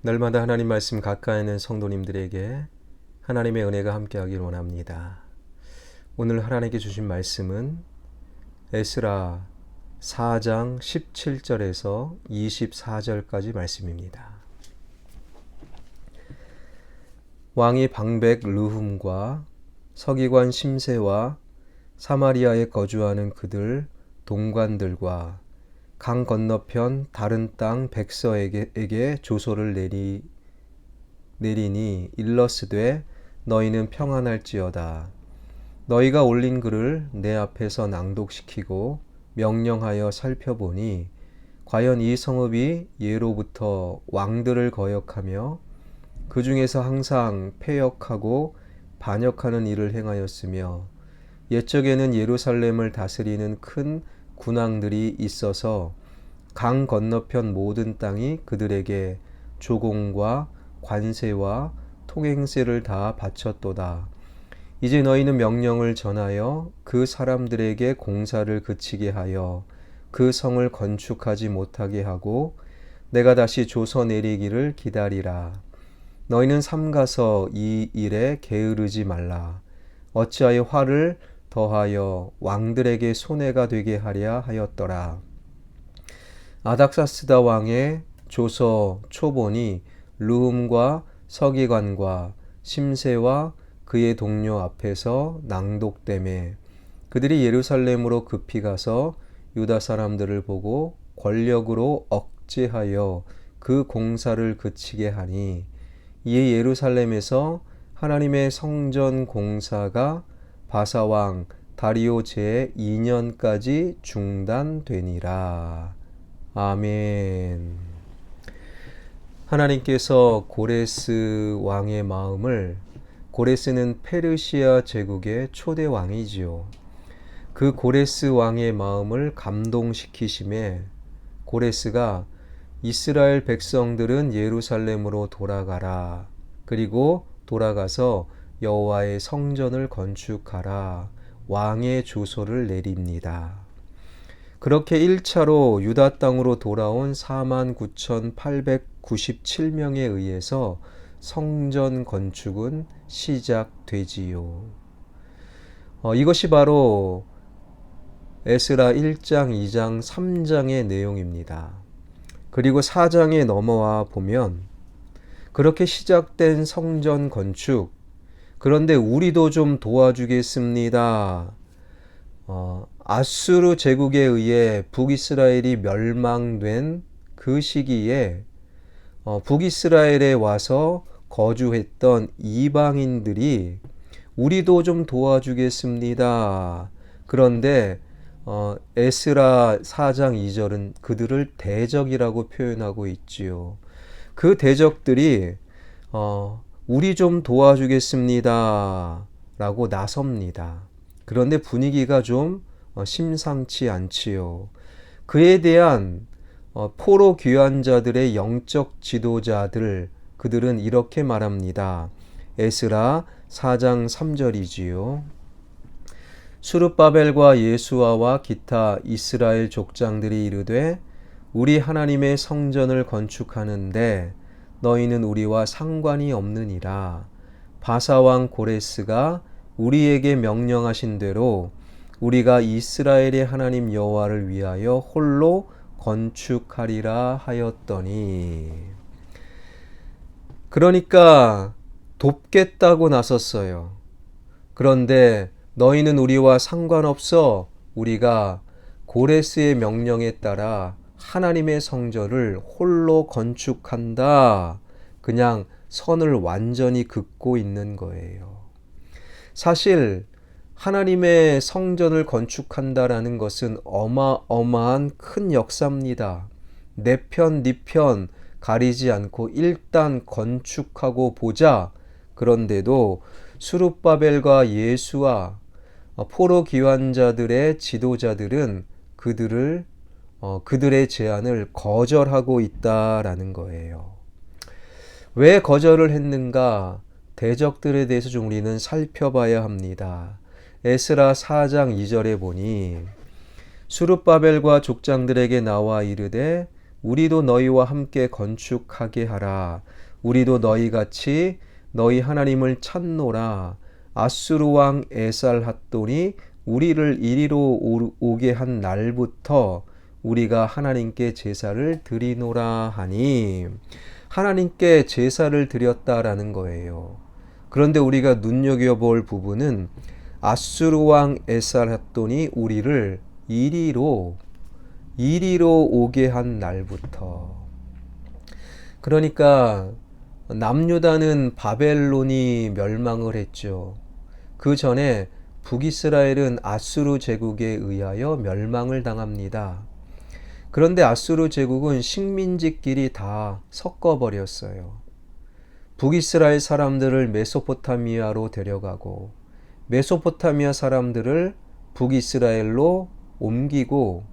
날마다 하나님 말씀 가까이 있는 성도님들에게 하나님의 은혜가 함께하길 원합니다. 오늘 하나님께 주신 말씀은 에스라 4장 17절에서 24절까지 말씀입니다. 왕이 방백 르훔과 서기관 심세와 사마리아에 거주하는 그들 동관들과 강 건너편 다른 땅 백서에게 조소를 내리니 일러스되 너희는 평안할지어다. 너희가 올린 글을 내 앞에서 낭독시키고 명령하여 살펴보니 과연 이 성읍이 예로부터 왕들을 거역하며 그 중에서 항상 패역하고 반역하는 일을 행하였으며 옛적에는 예루살렘을 다스리는 큰 군왕들이 있어서 강 건너편 모든 땅이 그들에게 조공과 관세와 통행세를 다 바쳤도다. 이제 너희는 명령을 전하여 그 사람들에게 공사를 그치게 하여 그 성을 건축하지 못하게 하고 내가 다시 조서 내리기를 기다리라. 너희는 삼가서 이 일에 게으르지 말라. 어찌하여 화를 더하여 왕들에게 손해가 되게 하랴 하였더라. 아닥사스다 왕의 조서 초본이 르훔과 서기관과 심세와 그의 동료 앞에서 낭독되매 그들이 예루살렘으로 급히 가서 유다 사람들을 보고 권력으로 억제하여 그 공사를 그치게 하니 이에 예루살렘에서 하나님의 성전 공사가 바사왕 다리오 제2년까지 중단되니라. 아멘. 하나님께서 고레스 왕의 마음을, 고레스는 페르시아 제국의 초대 왕이지요. 그 고레스 왕의 마음을 감동시키심에 고레스가 이스라엘 백성들은 예루살렘으로 돌아가라. 그리고 돌아가서 여호와의 성전을 건축하라. 왕의 조소를 내립니다. 그렇게 1차로 유다 땅으로 돌아온 49,897명에 의해서 성전 건축은 시작되지요. 이것이 바로 에스라 1장, 2장, 3장의 내용입니다. 그리고 4장에 넘어와 보면 그렇게 시작된 성전 건축, 그런데 우리도 좀 도와주겠습니다. 아수르 제국에 의해 북이스라엘이 멸망된 그 시기에 북이스라엘에 와서 거주했던 이방인들이 우리도 좀 도와주겠습니다. 그런데 에스라 4장 2절은 그들을 대적이라고 표현하고 있지요. 그 대적들이 우리 좀 도와주겠습니다 라고 나섭니다. 그런데 분위기가 좀 심상치 않지요. 그에 대한 포로 귀환자들의 영적 지도자들, 그들은 이렇게 말합니다. 에스라 4장 3절이지요. 수룹바벨과 예수아와 기타 이스라엘 족장들이 이르되 우리 하나님의 성전을 건축하는데 너희는 우리와 상관이 없느니라. 바사왕 고레스가 우리에게 명령하신 대로 우리가 이스라엘의 하나님 여호와를 위하여 홀로 건축하리라 하였더니, 그러니까 돕겠다고 나섰어요. 그런데 너희는 우리와 상관없어. 우리가 고레스의 명령에 따라 하나님의 성전을 홀로 건축한다. 그냥 선을 완전히 긋고 있는 거예요. 사실 하나님의 성전을 건축한다라는 것은 어마어마한 큰 역사입니다. 내 편, 네 편 가리지 않고 일단 건축하고 보자. 그런데도 수룹바벨과 예수와 포로 귀환자들의 지도자들은 그들의 제안을 거절하고 있다라는 거예요. 왜 거절을 했는가? 대적들에 대해서 좀 우리는 살펴봐야 합니다. 에스라 4장 2절에 보니 수룹바벨과 족장들에게 나와 이르되 우리도 너희와 함께 건축하게 하라. 우리도 너희같이 너희 하나님을 찾노라. 아수르 왕 에살핫돈이 우리를 이리로 오게 한 날부터 우리가 하나님께 제사를 드리노라 하니, 하나님께 제사를 드렸다라는 거예요. 그런데 우리가 눈여겨볼 부분은 아수르 왕 에살핫돈이 우리를 이리로 오게 한 날부터. 그러니까 남유다는 바벨론이 멸망을 했죠. 그 전에 북이스라엘은 아수르 제국에 의하여 멸망을 당합니다. 그런데 아수르 제국은 식민지끼리 다 섞어버렸어요. 북이스라엘 사람들을 메소포타미아로 데려가고 메소포타미아 사람들을 북이스라엘로 옮기고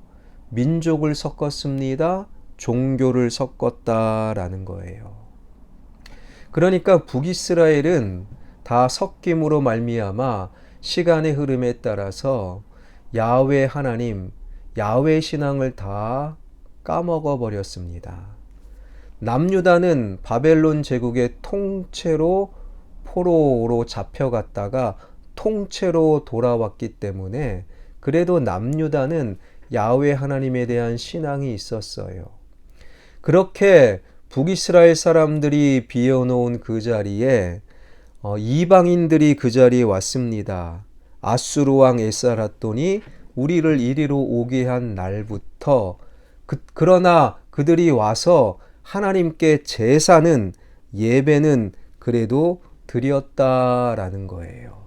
민족을 섞었습니다. 종교를 섞었다라는 거예요. 그러니까 북이스라엘은 다 섞임으로 말미암아 시간의 흐름에 따라서 야훼 하나님, 야훼 신앙을 다 까먹어 버렸습니다. 남유다는 바벨론 제국의 통째로 포로로 잡혀갔다가 통째로 돌아왔기 때문에 그래도 남유다는 야훼 하나님에 대한 신앙이 있었어요. 그렇게 북이스라엘 사람들이 비워놓은 그 자리에 이방인들이 그 자리에 왔습니다. 아수르 왕 에살핫돈이 우리를 이리로 오게 한 날부터 그러나 그들이 와서 하나님께 제사는, 예배는 그래도 드렸다라는 거예요.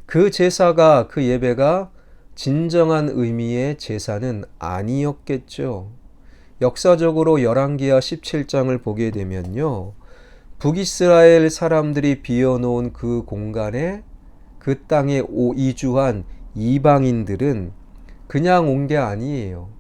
그 제사가, 그 예배가 진정한 의미의 제사는 아니었겠죠. 역사적으로 열왕기하 17장을 보게 되면요, 북이스라엘 사람들이 비워놓은 그 공간에, 그 땅에 이주한 이방인들은 그냥 온 게 아니에요.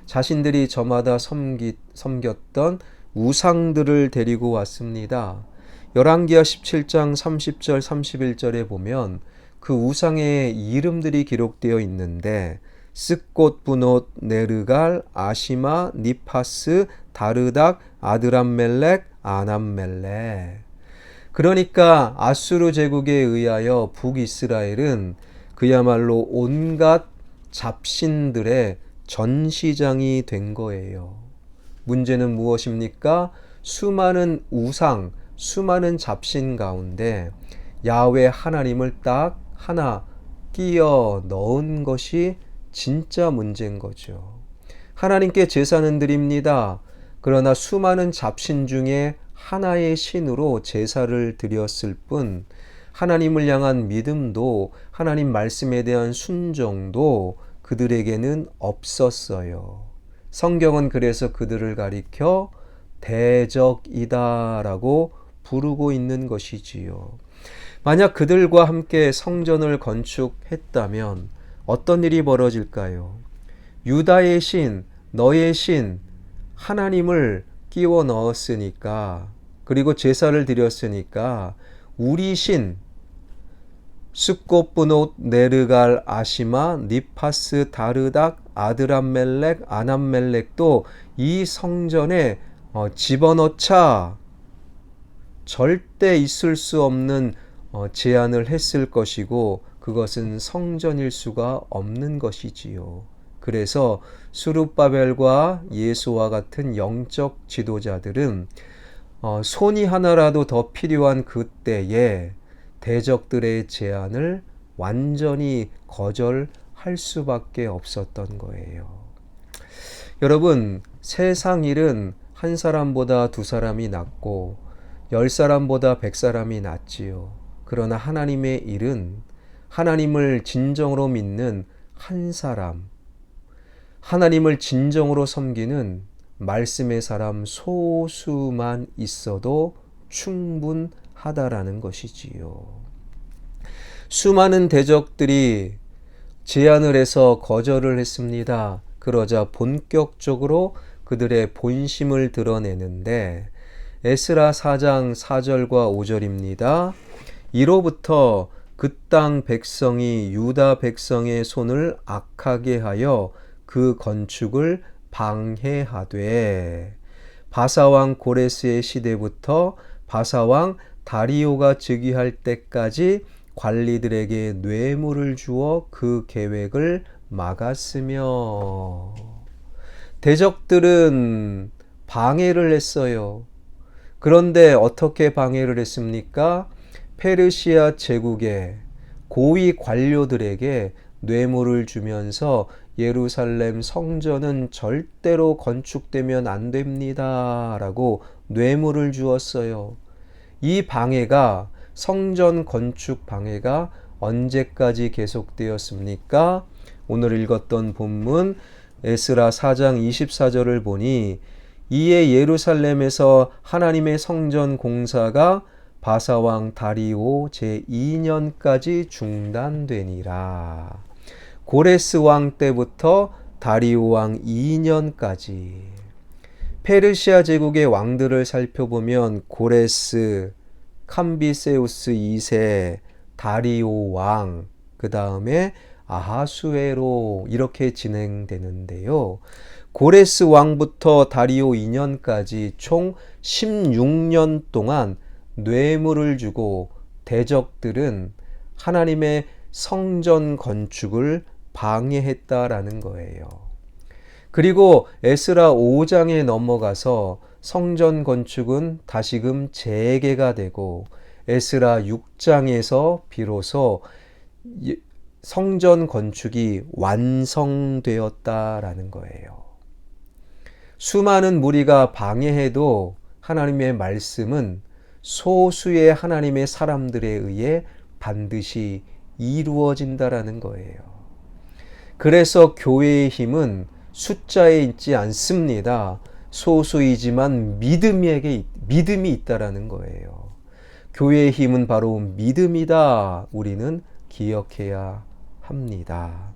자신들이 저마다 섬겼던 우상들을 데리고 왔습니다. 열왕기하 17장 30절 31절에 보면 그 우상의 이름들이 기록되어 있는데 스꽃 분옷 네르갈 아시마 니파스 다르닥 아드람멜렉 아남멜렉. 그러니까 아수르 제국에 의하여 북이스라엘은 그야말로 온갖 잡신들의 전시장이 된 거예요. 문제는 무엇입니까? 수많은 우상, 수많은 잡신 가운데 야훼 하나님을 딱 하나 끼워 넣은 것이 진짜 문제인 거죠. 하나님께 제사는 드립니다. 그러나 수많은 잡신 중에 하나의 신으로 제사를 드렸을 뿐 하나님을 향한 믿음도, 하나님 말씀에 대한 순종도 그들에게는 없었어요. 성경은 그래서 그들을 가리켜 대적이다라고 부르고 있는 것이지요. 만약 그들과 함께 성전을 건축했다면 어떤 일이 벌어질까요? 유다의 신, 너의 신, 하나님을 끼워 넣었으니까, 그리고 제사를 드렸으니까 우리 신, 스꽃 분옷 네르갈 아시마 니파스 다르닥 아드람멜렉 아남멜렉도 이 성전에 집어넣자, 절대 있을 수 없는 제안을 했을 것이고 그것은 성전일 수가 없는 것이지요. 그래서 스룹바벨과 예수와 같은 영적 지도자들은 손이 하나라도 더 필요한 그때에 대적들의 제안을 완전히 거절할 수밖에 없었던 거예요. 여러분, 세상 일은 한 사람보다 두 사람이 낫고 10사람보다 100사람이 낫지요. 그러나 하나님의 일은 하나님을 진정으로 믿는 한 사람, 하나님을 진정으로 섬기는 말씀의 사람 소수만 있어도 충분하다라는 것이지요. 수많은 대적들이 제안을 해서 거절을 했습니다. 그러자 본격적으로 그들의 본심을 드러내는데 에스라 4장 4절과 5절입니다. 이로부터 그 땅 백성이 유다 백성의 손을 악하게 하여 그 건축을 방해하되 바사왕 고레스의 시대부터 바사왕 다리오가 즉위할 때까지 관리들에게 뇌물을 주어 그 계획을 막았으며 대적들은 방해를 했어요. 그런데 어떻게 방해를 했습니까? 페르시아 제국의 고위 관료들에게 뇌물을 주면서 예루살렘 성전은 절대로 건축되면 안 됩니다 라고 뇌물을 주었어요. 이 방해가, 성전 건축 방해가 언제까지 계속되었습니까? 오늘 읽었던 본문 에스라 4장 24절을 보니 이에 예루살렘에서 하나님의 성전 공사가 바사왕 다리오 제2년까지 중단되니라. 고레스 왕 때부터 다리오 왕 2년까지. 페르시아 제국의 왕들을 살펴보면 고레스, 캄비세우스 2세, 다리오 왕, 그 다음에 아하수에로 이렇게 진행되는데요. 고레스 왕부터 다리오 2년까지 총 16년 동안 뇌물을 주고 대적들은 하나님의 성전 건축을 방해했다라는 거예요. 그리고 에스라 5장에 넘어가서 성전 건축은 다시금 재개가 되고 에스라 6장에서 비로소 성전 건축이 완성되었다라는 거예요. 수많은 무리가 방해해도 하나님의 말씀은 소수의 하나님의 사람들에 의해 반드시 이루어진다라는 거예요. 그래서 교회의 힘은 숫자에 있지 않습니다. 소수이지만 믿음이 있다라는 거예요. 교회의 힘은 바로 믿음이다. 우리는 기억해야 합니다.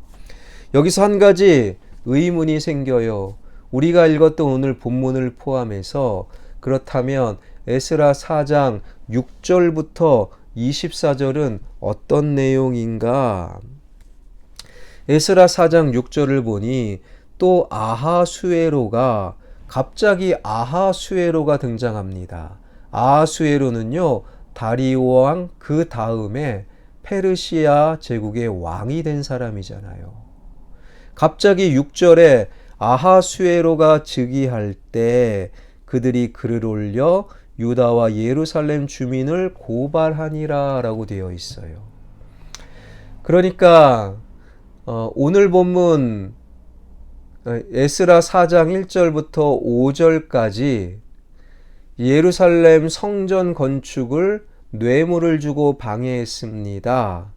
여기서 한 가지 의문이 생겨요. 우리가 읽었던 오늘 본문을 포함해서 그렇다면 에스라 4장 6절부터 24절은 어떤 내용인가? 에스라 4장 6절을 보니 또 아하수에로가 갑자기 아하수에로가 등장합니다. 아하수에로는요, 다리오 왕 그 다음에 페르시아 제국의 왕이 된 사람이잖아요. 갑자기 6절에 아하수에로가 즉위할 때 그들이 글을 올려 유다와 예루살렘 주민을 고발하니라 라고 되어 있어요. 그러니까 오늘 본문 에스라 4장 1절부터 5절까지 예루살렘 성전 건축을 뇌물을 주고 방해했습니다.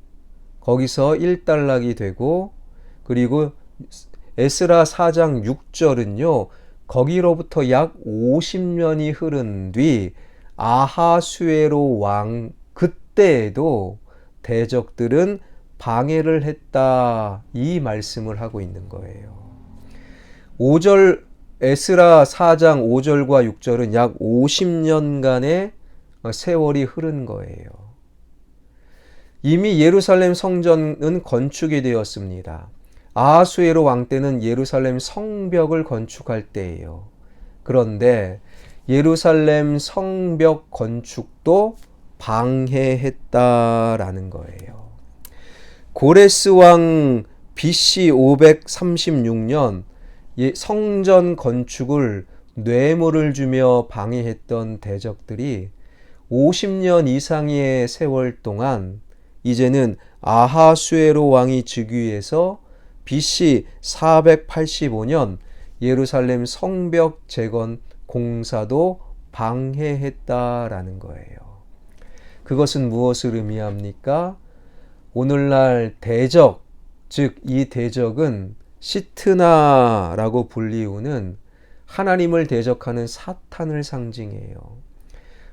거기서 일단락이 되고, 그리고 에스라 4장 6절은요, 거기로부터 약 50년이 흐른 뒤 아하수에로 왕 그때에도 대적들은 방해를 했다, 이 말씀을 하고 있는 거예요. 5절 에스라 4장 5절과 6절은 약 50년간의 세월이 흐른 거예요. 이미 예루살렘 성전은 건축이 되었습니다. 아하수에로 왕 때는 예루살렘 성벽을 건축할 때예요. 그런데 예루살렘 성벽 건축도 방해했다라는 거예요. 고레스 왕 BC 536년 성전 건축을 뇌물을 주며 방해했던 대적들이 50년 이상의 세월 동안 이제는 아하수에로 왕이 즉위해서 BC 485년 예루살렘 성벽 재건 공사도 방해했다라는 거예요. 그것은 무엇을 의미합니까? 오늘날 대적, 즉 이 대적은 시트나라고 불리우는 하나님을 대적하는 사탄을 상징해요.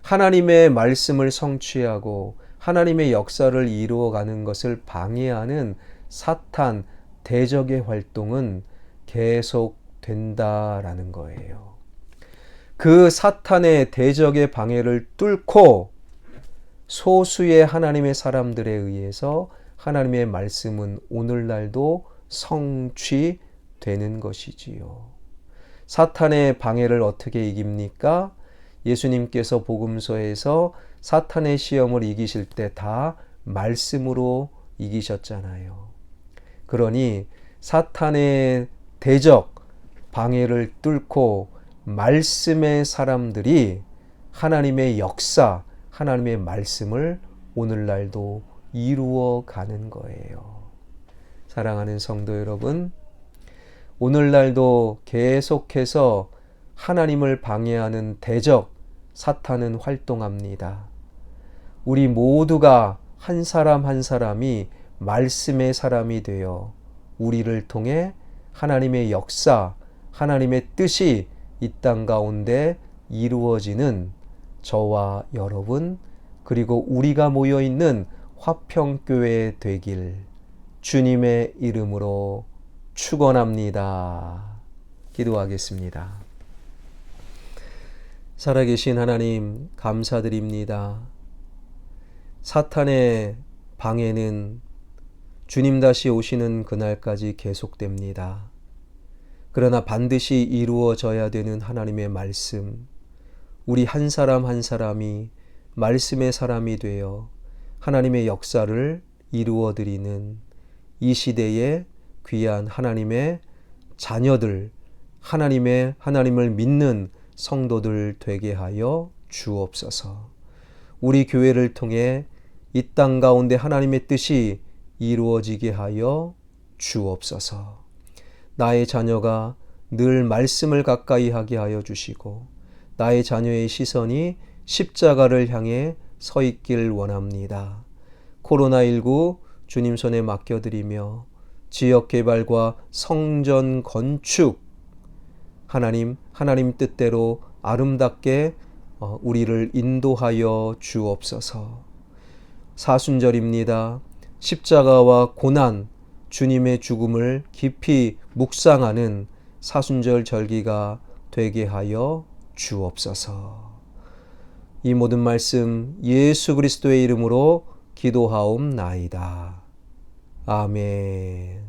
하나님의 말씀을 성취하고 하나님의 역사를 이루어가는 것을 방해하는 사탄, 대적의 활동은 계속된다라는 거예요. 그 사탄의 대적의 방해를 뚫고 소수의 하나님의 사람들에 의해서 하나님의 말씀은 오늘날도 성취되는 것이지요. 사탄의 방해를 어떻게 이깁니까? 예수님께서 복음서에서 사탄의 시험을 이기실 때 다 말씀으로 이기셨잖아요. 그러니 사탄의 대적, 방해를 뚫고 말씀의 사람들이 하나님의 역사, 하나님의 말씀을 오늘날도 이루어 가는 거예요. 사랑하는 성도 여러분, 오늘날도 계속해서 하나님을 방해하는 대적, 사탄은 활동합니다. 우리 모두가 한 사람 한 사람이 말씀의 사람이 되어 우리를 통해 하나님의 역사, 하나님의 뜻이 이 땅 가운데 이루어지는 저와 여러분, 그리고 우리가 모여 있는 화평교회 되길 주님의 이름으로 축원합니다. 기도하겠습니다. 살아계신 하나님, 감사드립니다. 사탄의 방해는 주님 다시 오시는 그날까지 계속됩니다. 그러나 반드시 이루어져야 되는 하나님의 말씀, 우리 한 사람 한 사람이 말씀의 사람이 되어 하나님의 역사를 이루어드리는 이 시대의 귀한 하나님의 자녀들, 하나님을 믿는 성도들 되게 하여 주옵소서. 우리 교회를 통해 이 땅 가운데 하나님의 뜻이 이루어지게 하여 주옵소서. 나의 자녀가 늘 말씀을 가까이 하게 하여 주시고 나의 자녀의 시선이 십자가를 향해 서 있길 원합니다. 코로나19 주님 손에 맡겨드리며 지역 개발과 성전 건축, 하나님 뜻대로 아름답게 우리를 인도하여 주옵소서. 사순절입니다. 십자가와 고난, 주님의 죽음을 깊이 묵상하는 사순절 절기가 되게 하여 주옵소서. 이 모든 말씀 예수 그리스도의 이름으로 기도하옵나이다. 아멘.